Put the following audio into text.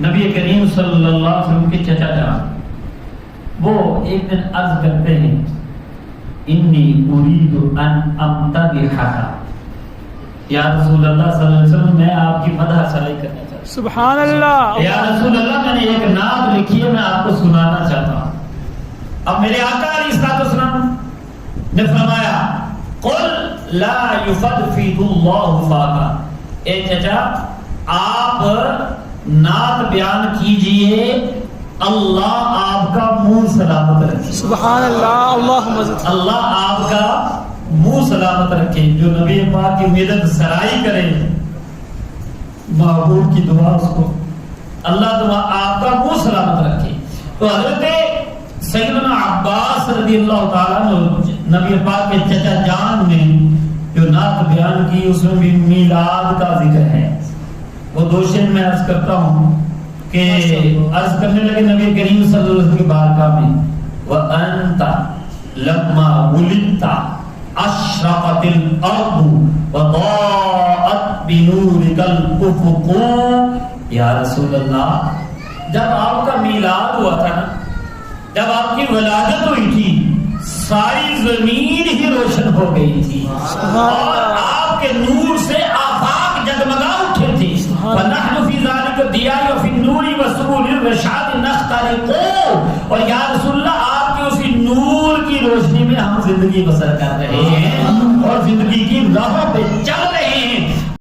نبی کریم صلی اللہ علیہ وسلم کے چچا جان وہ ایک دن عرض کرتے ہیں انی اريد ان امتدحک، یا رسول اللہ صلی اللہ علیہ وسلم میں آپ کی مدح ثنائی کرنا چاہتا ہوں. سبحان اللہ. یا رسول اللہ میں نے ایک نعت لکھی ہے، میں آپ کو سنانا چاہتا ہوں. اب میرے آقا علیہ الصلوۃ والسلام نے فرمایا قل لا یفدفد اللہ فاک، اے چچا آپ نعت بیان کیجئے اللہ آپ کا منہ سلامت رکھے. سبحان اللہ. اللہم زد. اللہ آپ کا منہ سلامت رکھے. جو نبی پاک کی مدد سرائی کرے محبوب کی دعا اس کو اللہ دعا آپ کا منہ سلامت رکھے. تو حضرت سیدنا عباس رضی اللہ تعالیٰ عنہ نبی پاک کے چچا جان نے جو نعت بیان کی اس میں بھی میلاد کا ذکر ہے. وہ دو شعر میں عرض کرتا ہوں کہ عرض کرنے لگے نبی کریم صلی اللہ علیہ وسلم کی بارگاہ میں وَأَنْتَ لَمَّا وُلِدْتَ أَشْرَقَتِ الْأَرْضُ وَضَاءَتْ بِنُورِكَ الْأُفُقُ. یا رسول اللہ جب آپ کا میلاد ہوا تھا نا، جب آپ کی ولادت ہوئی تھی ساری زمین ہی روشن ہو گئی تھی اور آپ کے نور سے آفاق جگمگا اٹھے تھے. فَنَحْنُ فِي ذَلِكَ الضِّيَاءِ وَفِي النُّورِ وَسُبُلِ الرَّشَادِ نَخْتَرِقُ. اور یا رسول اللہ آپ کے اسی نور کی روشنی میں ہم زندگی بسر کر رہے ہیں اور زندگی کی راہوں پہ چل